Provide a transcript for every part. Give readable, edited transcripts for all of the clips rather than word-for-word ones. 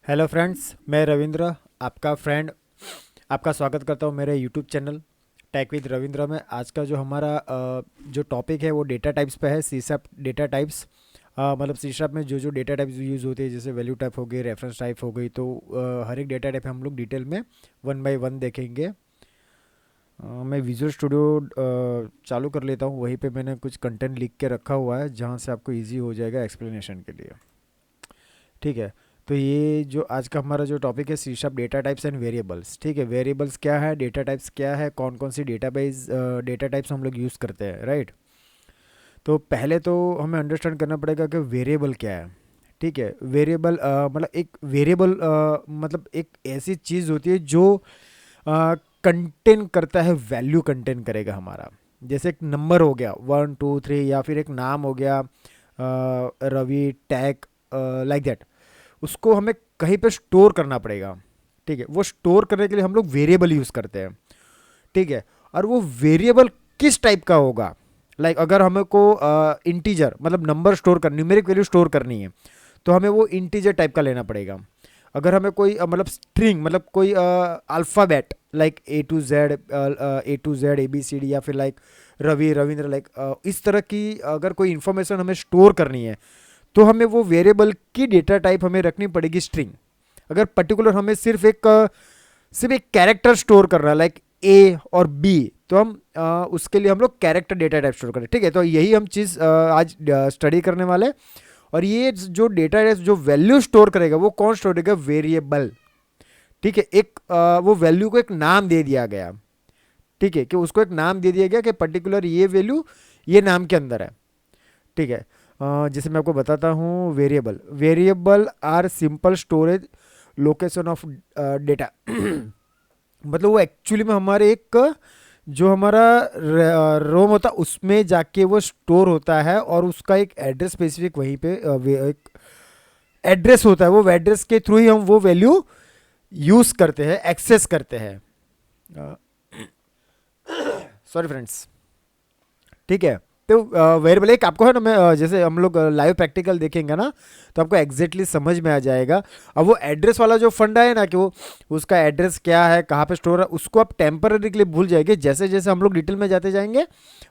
Hello friends, मैं रविंद्र, आपका friend. आपका स्वागत करता हूँ मेरे YouTube channel tech with Ravindra में। आज का जो हमारा जो टॉपिक है वो डेटा टाइप्स पे है। सी शार्प डेटा टाइप्स, मतलब सी शार्प में जो जो डेटा टाइप्स यूज़ होते हैं, जैसे वैल्यू टाइप हो गई, रेफरेंस टाइप हो गई, तो हर एक डेटा टाइप हम लोग डिटेल में वन बाय वन देखेंगे। मैं विजुअल स्टूडियो चालू कर लेता हूँ। वहीं पे मैंने कुछ कंटेंट लिख के रखा हुआ है जहाँ से आपको ईजी हो जाएगा एक्सप्लेनेशन के लिए। ठीक है। तो ये जो आज का हमारा जो टॉपिक है, C sharp data types and variables. ठीक है, वेरिएबल्स क्या है, डेटा टाइप्स क्या है, कौन कौन सी डेटा टाइप्स हम लोग यूज़ करते हैं, राइट। तो पहले तो हमें अंडरस्टैंड करना पड़ेगा कि वेरिएबल क्या है। ठीक है, वेरिएबल मतलब एक वेरिएबल मतलब एक ऐसी चीज़ होती है जो कंटेन करता है, वैल्यू कंटेन करेगा हमारा। जैसे एक नंबर हो गया 1 2 3, या फिर एक नाम हो गया रवि टैग, लाइक दैट। उसको हमें कहीं पे स्टोर करना पड़ेगा। ठीक है, वो स्टोर करने के लिए हम लोग वेरिएबल यूज़ करते हैं। ठीक है, और वो वेरिएबल किस टाइप का होगा, लाइक अगर हमें को इंटीजर मतलब नंबर स्टोर कर, न्यूमेरिक वैल्यू स्टोर करनी है, तो हमें वो इंटीजर टाइप का लेना पड़ेगा। अगर हमें कोई मतलब स्ट्रिंग, मतलब कोई alphabet like A to Z या फिर लाइक रवि रविंद्र, लाइक इस तरह की अगर कोई इंफॉर्मेशन हमें स्टोर करनी है, तो हमें वो वेरिएबल की डेटा टाइप हमें रखनी पड़ेगी स्ट्रिंग। अगर पर्टिकुलर हमें सिर्फ एक कैरेक्टर स्टोर करना है, लाइक ए और बी, तो हम उसके लिए हम लोग कैरेक्टर डेटा टाइप स्टोर करें। ठीक है, तो यही हम चीज़ आज स्टडी करने वाले हैं। और ये जो डेटा टाइप जो वैल्यू स्टोर करेगा, वो कौन स्टोर करेगा, वेरिएबल। ठीक है, एक वो वैल्यू को एक नाम दे दिया गया। ठीक है, कि उसको एक नाम दे दिया गया कि पर्टिकुलर ये वैल्यू ये नाम के अंदर है। ठीक है, जैसे मैं आपको बताता हूँ, variable variable are simple storage location of data. मतलब वो एक्चुअली में हमारे एक जो हमारा रोम होता है उसमें जाके वो स्टोर होता है, और उसका एक एड्रेस स्पेसिफिक वहीं पे एक एड्रेस होता है। वो एड्रेस के थ्रू ही हम वो वैल्यू यूज करते हैं, एक्सेस करते हैं। Sorry friends. ठीक है, तो वेरिएबल एक आपको है ना, मैं जैसे हम लोग लाइव प्रैक्टिकल देखेंगे ना, तो आपको एग्जैक्टली समझ में आ जाएगा। अब वो एड्रेस वाला जो फंडा है ना, कि वो उसका एड्रेस क्या है, कहाँ पे स्टोर है, उसको आप टेम्पररी के लिए भूल जाएंगे। जैसे जैसे हम लोग डिटेल में जाते जाएंगे,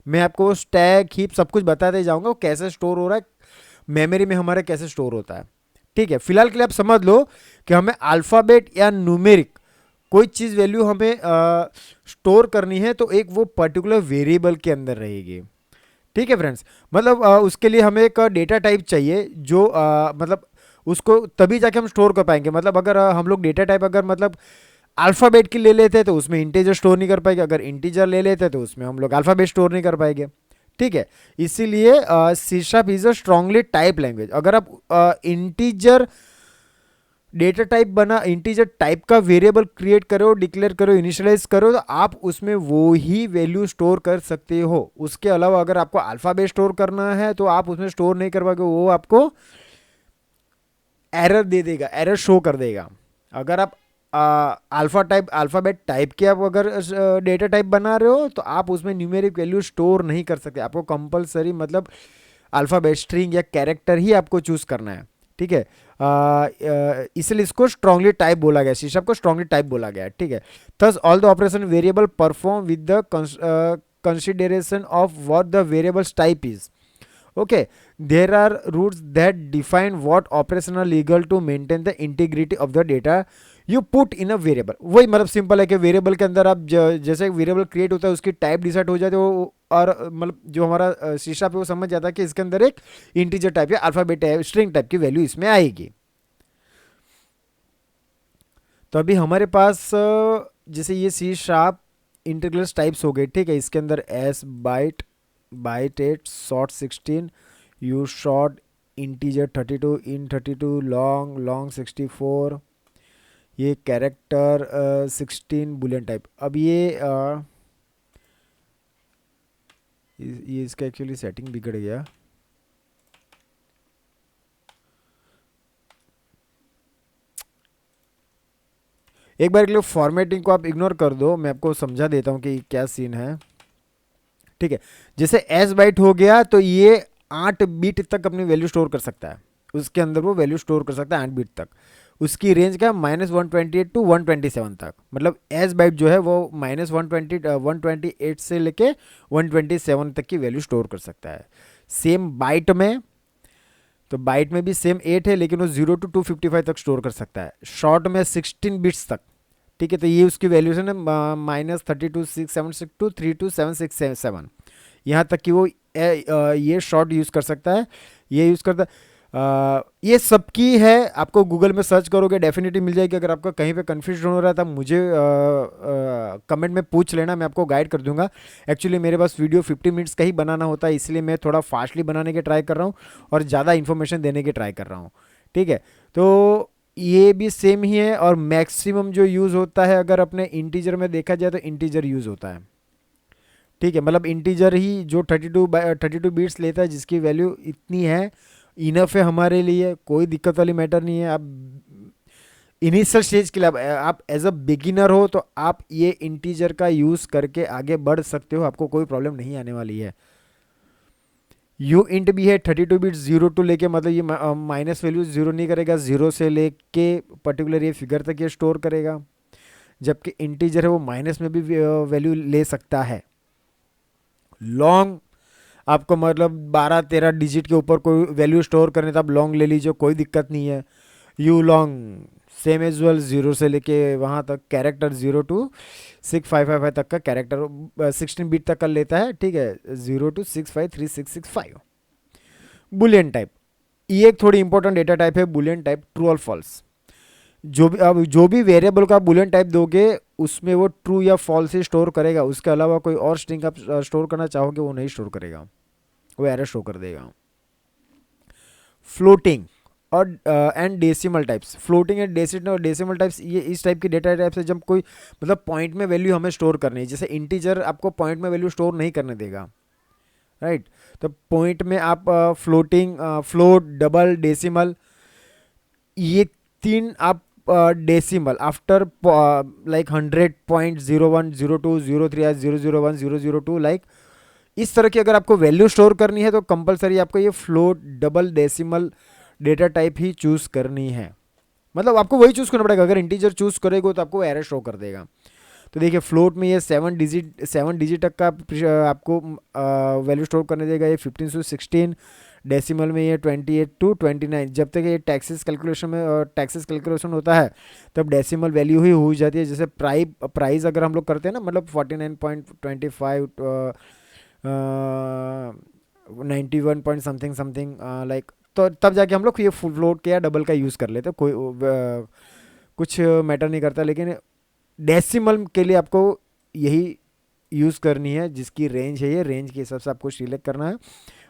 मैं आपको स्टैक हीप सब कुछ बताते जाऊंगा, वो कैसे स्टोर हो रहा है, मेमोरी में हमारे कैसे स्टोर होता है। ठीक है, फिलहाल के लिए आप समझ लो कि हमें अल्फ़ाबेट या न्यूमेरिक कोई चीज़ वैल्यू हमें स्टोर करनी है, तो एक वो पर्टिकुलर वेरिएबल के अंदर रहेगी। ठीक है फ्रेंड्स, मतलब उसके लिए हमें एक डेटा टाइप चाहिए जो मतलब उसको तभी जाके हम स्टोर कर पाएंगे। मतलब अगर हम लोग डेटा टाइप अगर मतलब अल्फ़ाबेट की ले लेते हैं, तो उसमें इंटीजर स्टोर नहीं कर पाएंगे। अगर इंटीजर ले लेते हैं, तो उसमें हम लोग अल्फ़ाबेट स्टोर नहीं कर पाएंगे। ठीक है, इसीलिए C sharp is a strongly type language. अगर आप इंटीजर डेटा टाइप बना, इंटीजर टाइप का वेरिएबल क्रिएट करो, डिक्लेयर करो, इनिशियलाइज करो, तो आप उसमें वो ही वैल्यू स्टोर कर सकते हो। उसके अलावा अगर आपको अल्फ़ाबेट स्टोर करना है, तो आप उसमें स्टोर नहीं कर पाओगे, वो आपको एरर दे देगा, एरर शो कर देगा। अगर आप अल्फ़ाबेट टाइप के आप अगर डेटा टाइप बना रहे हो, तो आप उसमें न्यूमेरिक वैल्यू स्टोर नहीं कर सकते। आपको कंपलसरी मतलब अल्फ़ाबेट स्ट्रिंग या कैरेक्टर ही आपको चूज करना है। ठीक है, इसलिए इसको स्ट्रांगली टाइप बोला गया, सी शार्प को स्ट्रांगली टाइप बोला गया है। ठीक है, thus all the operation variable perform with the consideration of what the variables type is. Okay, there are rules that define what operation are legal to maintain the integrity of the data you put in a variable। वही मतलब simple है कि variable के अंदर आप जैसे variable create होता है, उसकी टाइप डिसाइड हो जाती है वो, और मतलब जो हमारा शीशा पे वो समझ जाता है कि इसके अंदर एक इंटीजर टाइप या अल्फाबेट टाइप स्ट्रिंग टाइप की वैल्यू इसमें आएगी। तो अभी हमारे पास जैसे ये सी शार्प इंटीग्रल्स टाइप्स हो गए। ठीक है, इसके अंदर S byte, byte 8, short 16, U short, integer 32, int 32, long long 64, ये कैरेक्टर 16, बुलियन टाइप। अब ये इसका एक्चुअली सेटिंग बिगड़ गया। एक बार के लिए फॉर्मेटिंग को आप इग्नोर कर दो, मैं आपको समझा देता हूँ कि क्या सीन है। ठीक है, जैसे एस बाइट हो गया, तो ये 8 बिट तक अपनी वैल्यू स्टोर कर सकता है। उसके अंदर वो वैल्यू स्टोर कर सकता है 8 बिट तक। उसकी रेंज क्या, -128 to 127 तक, मतलब एज बाइट जो है वो -128 से लेके 127 तक की वैल्यू स्टोर कर सकता है। सेम बाइट में, तो बाइट में भी सेम 8 है, लेकिन वो 0 to 255 तक स्टोर कर सकता है। शॉर्ट में 16 बिट्स तक, ठीक है। तो ये उसकी वैल्यूशन है -32 676 2 32 767, यहाँ तक कि वो ये शॉर्ट यूज़ कर सकता है, ये यूज़ करता है। ये सबकी है, आपको गूगल में सर्च करोगे डेफिनेटली मिल जाएगी। अगर आपका कहीं पे कन्फ्यूजन हो रहा था, मुझे कमेंट में पूछ लेना, मैं आपको गाइड कर दूंगा। एक्चुअली मेरे पास वीडियो 50 मिनट्स का ही बनाना होता है, इसलिए मैं थोड़ा फास्टली बनाने की ट्राई कर रहा हूँ और ज़्यादा इन्फॉर्मेशन देने की ट्राई कर रहा हूँ, ठीक है। तो ये भी सेम ही है, और मैक्सिमम जो यूज़ होता है अगर अपने इंटीजर में देखा जाए तो इंटीजर यूज़ होता है, ठीक है। मतलब इंटीजर ही जो 32 बिट्स लेता है, जिसकी वैल्यू इतनी है, इनफ है हमारे लिए, कोई दिक्कत वाली मैटर नहीं है। आप इनिशियल स्टेज के लिए आप एज अ बिगिनर हो तो आप ये इंटीजर का यूज़ करके आगे बढ़ सकते हो, आपको कोई प्रॉब्लम नहीं आने वाली है। यू इंट भी है 32 बिट, 0 to लेके, मतलब ये माइनस वैल्यू जीरो नहीं करेगा, जीरो से लेके पर्टिकुलर ये फिगर तक ये स्टोर करेगा। जबकि इंटीजर है वो माइनस में भी वैल्यू ले सकता है। लॉन्ग आपको मतलब 12-13 डिजिट के ऊपर कोई वैल्यू स्टोर करने तो आप लॉन्ग ले लीजिए, कोई दिक्कत नहीं है। U long same as well, 0 से लेके वहाँ तक कैरेक्टर 0 to 6555 तक का कैरेक्टर 16 बिट तक का लेता है, ठीक है। 0 to 653665 बुलियन टाइप, ये एक थोड़ी इंपॉर्टेंट डेटा टाइप है बुलियन टाइप, ट्रू और फॉल्स। जो भी वेरिएबल का बुलियन टाइप दोगे उसमें वो ट्रू या फॉल्स ही स्टोर करेगा, उसके अलावा कोई और स्ट्रिंग आप स्टोर करना चाहोगे वो नहीं स्टोर करेगा, वो एरर शो कर देगा। फ्लोटिंग और and decimal types, floating and decimal types, ये इस टाइप की डेटा टाइप्स है जब कोई मतलब पॉइंट में वैल्यू हमें स्टोर करनी है। जैसे इंटीजर आपको पॉइंट में वैल्यू स्टोर नहीं करने देगा, राइट। तो पॉइंट में आप फ्लोटिंग, फ्लोट, डबल, डेसिमल, ये तीन आप डेसिमल आफ्टर लाइक 100.01 02 03 या 001 002 लाइक इस तरह की अगर आपको वैल्यू स्टोर करनी है तो कंपलसरी आपको ये float, double, decimal data type ही चूज करनी है। मतलब आपको वही चूज करना पड़ेगा, अगर इंटीजर चूज करेगा तो आपको एरर शो कर देगा। तो देखिए फ्लोट में ये 7 डिजिट तक का आपको वैल्यू स्टोर करने देगा, ये 15 to 16। डेसिमल में ये 28 to 29, जब तक ये टैक्सेस कैलकुलेशन होता है तब डेसिमल वैल्यू ही हो जाती है। जैसे प्राइस अगर हम लोग करते हैं ना, मतलब 49.25 91 पॉइंट समथिंग समथिंग लाइक, तो तब जाके हम लोग ये फ्लोट के या डबल का यूज़ कर लेते हैं, कोई कुछ मैटर नहीं करता। लेकिन डेसिमल के लिए आपको यही यूज़ करनी है, जिसकी रेंज है, ये रेंज के हिसाब से आपको सिलेक्ट करना है।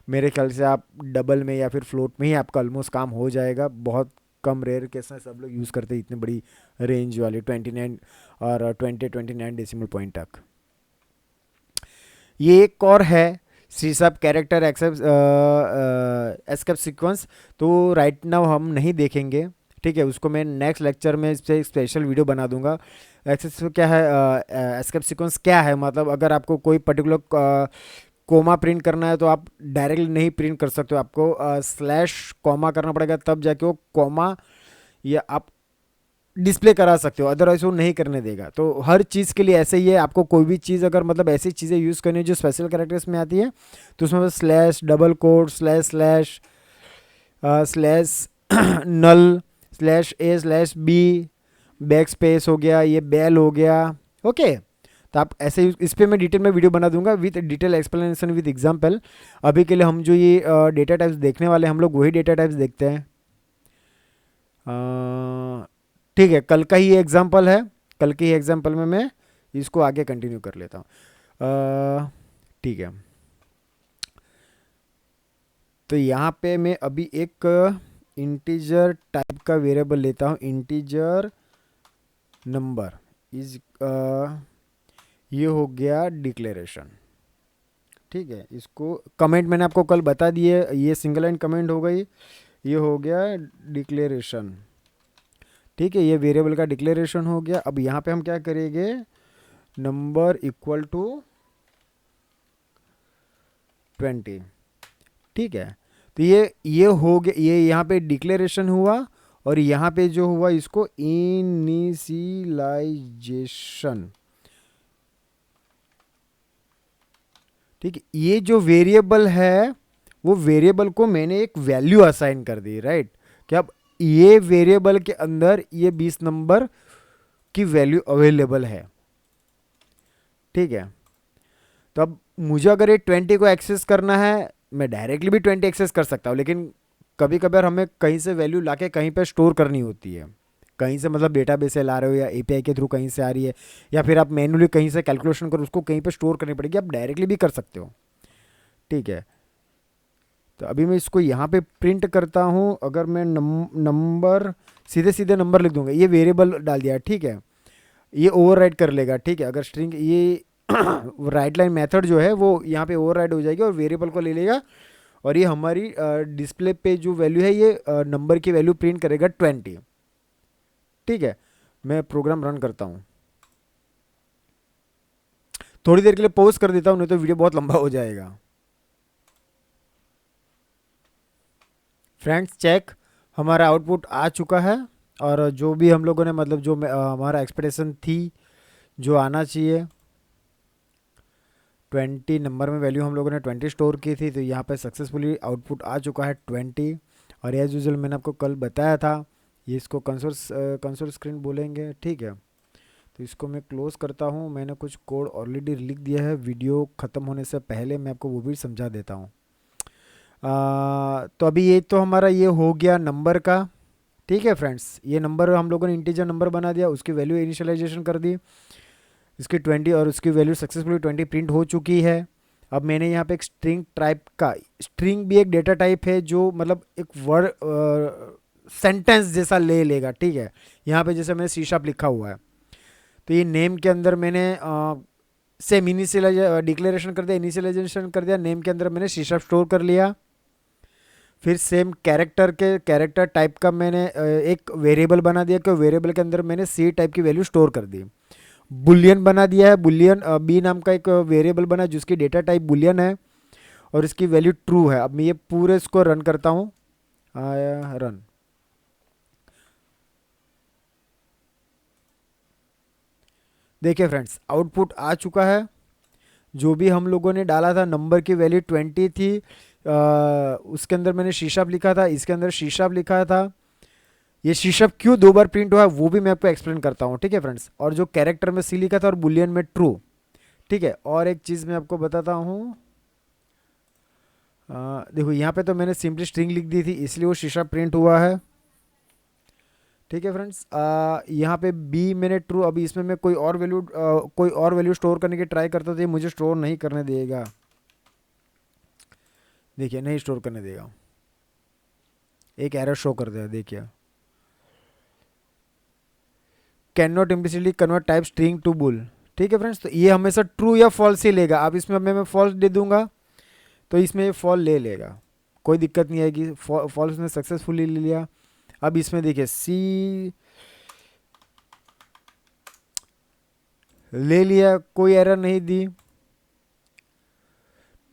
मेरे ख्याल से आप डबल में या फिर फ्लोट में ही आपका ऑलमोस्ट काम हो जाएगा। बहुत कम रेयर केस में सब लोग यूज़ करते हैं इतनी बड़ी रेंज वाली 29 और 29 डेसिमल पॉइंट तक। ये एक और है सीसअप कैरेक्टर एस्केप सीक्वेंस, तो राइट नाउ हम नहीं देखेंगे, ठीक है। उसको मैं नेक्स्ट लेक्चर में इस पर स्पेशल वीडियो बना दूंगा। एक्सेस क्या है, एस्केप सीक्वेंस क्या है, मतलब अगर आपको कोई पर्टिकुलर कोमा प्रिंट करना है तो आप डायरेक्टली नहीं प्रिंट कर सकते हो, आपको स्लैश कॉमा करना पड़ेगा, तब जाके वो कॉमा या आप डिस्प्ले करा सकते हो, अदरवाइज वो नहीं करने देगा। तो हर चीज़ के लिए ऐसे ही है, आपको कोई भी चीज़ अगर मतलब ऐसी चीज़ें यूज़ करनी है जो स्पेशल कैरेक्टर्स में आती है तो उसमें बस slash, double quote, slash slash, slash null, slash A, slash B, back space हो गया, ये बेल हो गया, ओके। तो आप ऐसे इस पर मैं डिटेल में वीडियो बना दूंगा with detail explanation with example. अभी के लिए हम जो ये डेटा टाइप्स देखने वाले हैं, हम लोग वही डेटा टाइप्स देखते हैं। ठीक है, कल का ही एग्जाम्पल है, कल के ही एग्जाम्पल में मैं इसको आगे कंटिन्यू कर लेता हूँ, ठीक है। तो यहाँ पे मैं अभी एक इंटीजर टाइप का वेरिएबल लेता हूँ, इंटीजर नंबर इज ये हो गया डिक्लेरेशन, ठीक है। इसको कमेंट मैंने आपको कल बता दिए, ये सिंगल लाइन कमेंट हो गई, ये हो गया डिक्लेरेशन, ठीक है। ये वेरिएबल का डिक्लेरेशन हो गया। अब यहाँ पे हम क्या करेंगे, नंबर इक्वल टू 20, ठीक है। तो ये हो गया, ये यहाँ पे डिक्लेरेशन हुआ और यहाँ पे जो हुआ इसको इनिशियलाइजेशन। ठीक है, ये जो वेरिएबल है वो वेरिएबल को मैंने एक वैल्यू असाइन कर दी, राइट। कि अब ये वेरिएबल के अंदर ये 20 नंबर की वैल्यू अवेलेबल है। ठीक है, तो अब मुझे अगर ये 20 को एक्सेस करना है, मैं डायरेक्टली भी 20 एक्सेस कर सकता हूँ, लेकिन कभी कभार हमें कहीं से वैल्यू लाके कहीं पे स्टोर करनी होती है। कहीं से मतलब डेटाबेस से ला रहे हो या एपीआई के थ्रू कहीं से आ रही है, या फिर आप मैन्युअली कहीं से कैलकुलेशन कर उसको कहीं पे स्टोर करनी पड़ेगी। आप डायरेक्टली भी कर सकते हो। ठीक है, तो अभी मैं इसको यहाँ पे प्रिंट करता हूँ। अगर मैं नंबर सीधे सीधे नंबर लिख दूंगा, ये वेरिएबल डाल दिया, ठीक है, ये ओवरराइड कर लेगा। ठीक है, अगर स्ट्रिंग ये राइट लाइन मेथड जो है वो यहाँ पे ओवरराइड हो जाएगी और वेरिएबल को ले लेगा, और ये हमारी डिस्प्ले पे जो वैल्यू है ये नंबर की वैल्यू प्रिंट करेगा 20। ठीक है, मैं प्रोग्राम रन करता हूँ। थोड़ी देर के लिए पॉज कर देता हूँ, नहीं तो वीडियो बहुत लंबा हो जाएगा। फ्रेंड्स चेक, हमारा आउटपुट आ चुका है, और जो भी हम लोगों ने मतलब जो हमारा एक्सपेक्टेशन थी जो आना चाहिए, 20 नंबर में वैल्यू हम लोगों ने 20 स्टोर की थी, तो यहाँ पे सक्सेसफुली आउटपुट आ चुका है 20। और एज यूजुअल मैंने आपको कल बताया था, ये इसको कंसोल स्क्रीन बोलेंगे। ठीक है, तो इसको मैं क्लोज़ करता हूँ। मैंने कुछ कोड ऑलरेडी लिख दिया है, वीडियो ख़त्म होने से पहले मैं आपको वो भी समझा देता हूँ। तो अभी ये तो हमारा ये हो गया नंबर का। ठीक है फ्रेंड्स, ये नंबर हम लोगों ने इंटीजर नंबर बना दिया, उसकी वैल्यू इनिशियलाइजेशन कर दी, इसकी 20, और उसकी वैल्यू सक्सेसफुली 20 प्रिंट हो चुकी है। अब मैंने यहाँ पे एक स्ट्रिंग टाइप का, स्ट्रिंग भी एक डेटा टाइप है जो मतलब एक वर्ड सेंटेंस जैसा ले लेगा। ठीक है, यहाँ पे जैसे मैंने सी शार्प लिखा हुआ है, तो ये नेम के अंदर मैंने सेम इनिशियलाइज डिक्लेरेशन कर दिया, इनिशियलाइजेशन कर दिया, नेम के अंदर मैंने सी शार्प स्टोर कर लिया। फिर सेम कैरेक्टर टाइप का मैंने एक वेरिएबल बना दिया, कि वेरिएबल के अंदर मैंने सी टाइप की वैल्यू स्टोर कर दी। बुलियन बना दिया है, बुलियन बी नाम का एक वेरिएबल बना जिसकी डेटा टाइप बुलियन है और इसकी वैल्यू ट्रू है। अब मैं ये पूरे इसको रन करता हूँ, रन। देखिए फ्रेंड्स, आउटपुट आ चुका है। जो भी हम लोगों ने डाला था, नंबर की वैल्यू 20 थी, उसके अंदर मैंने शीशाब लिखा था, इसके अंदर शीशाब लिखा था। ये शीशब क्यों 2 बार प्रिंट हुआ है वो भी मैं आपको एक्सप्लेन करता हूँ। ठीक है फ्रेंड्स, और जो कैरेक्टर में सी लिखा था और बुलियन में ट्रू। ठीक है, और एक चीज़ मैं आपको बताता हूँ। देखो यहाँ पे तो मैंने सिंपली स्ट्रिंग लिख दी थी, इसलिए वो शीशा प्रिंट हुआ है। ठीक है फ्रेंड्स, यहाँ पे बी मैंने ट्रू। अभी इसमें मैं कोई और वैल्यू स्टोर करने की ट्राई करता तो ये मुझे स्टोर नहीं करने देगा। देखिए, नहीं स्टोर करने देगा, एक एरर शो कर दिया। देखिए, can not implicitly convert type string to bool. ठीक है फ्रेंड्स, तो ये हमेशा ट्रू या फॉल्स ही लेगा। अब इसमें मैं फॉल्स दे दूंगा तो इसमें ये फॉल ले लेगा, कोई दिक्कत नहीं आएगी। फॉल्स ने सक्सेसफुली ले लिया। अब इसमें देखिए सी ले लिया, कोई एरर नहीं दी।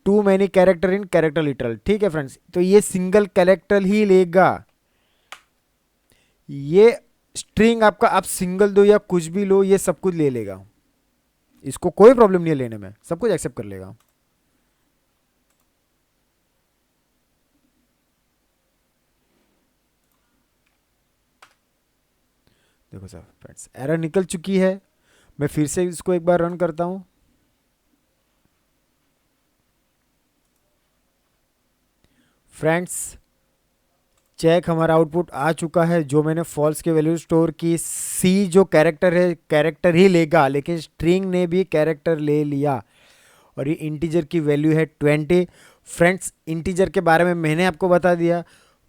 Too many character in character literal. ठीक है फ्रेंड्स, तो ये सिंगल कैरेक्टर ही लेगा। ये स्ट्रिंग आपका आप सिंगल दो या कुछ भी लो, ये सब कुछ ले लेगा। इसको कोई प्रॉब्लम नहीं है लेने में, सब कुछ एक्सेप्ट कर लेगा। देखो सर फ्रेंड्स, एरर निकल चुकी है। मैं फिर से इसको एक बार रन करता हूं। फ्रेंड्स चेक, हमारा आउटपुट आ चुका है। जो मैंने फॉल्स की वैल्यू स्टोर की, सी जो कैरेक्टर है कैरेक्टर ही लेगा, लेकिन स्ट्रिंग ने भी कैरेक्टर ले लिया। और ये इंटीजर की वैल्यू है 20। फ्रेंड्स इंटीजर के बारे में मैंने आपको बता दिया,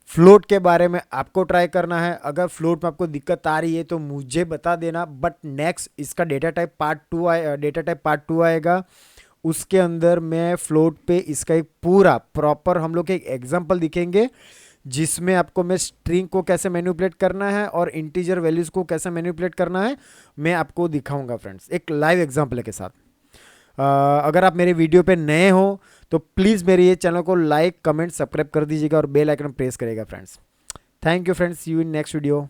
फ्लोट के बारे में आपको ट्राई करना है। अगर फ्लोट में आपको दिक्कत आ रही है तो मुझे बता देना, बट नेक्स्ट इसका डेटा टाइप पार्ट टू आएगा। उसके अंदर मैं फ्लोट पे इसका एक पूरा प्रॉपर हम लोग एक एग्जांपल दिखेंगे, जिसमें आपको मैं स्ट्रिंग को कैसे मैनिपुलेट करना है और इंटीजर वैल्यूज़ को कैसे मैनिपुलेट करना है मैं आपको दिखाऊंगा फ्रेंड्स, एक लाइव एग्जांपल के साथ। अगर आप मेरे वीडियो पे नए हो तो प्लीज़ मेरे ये चैनल को लाइक कमेंट सब्सक्राइब कर दीजिएगा और बेल आइकन प्रेस करेगा friends. Thank you friends, see you in next video.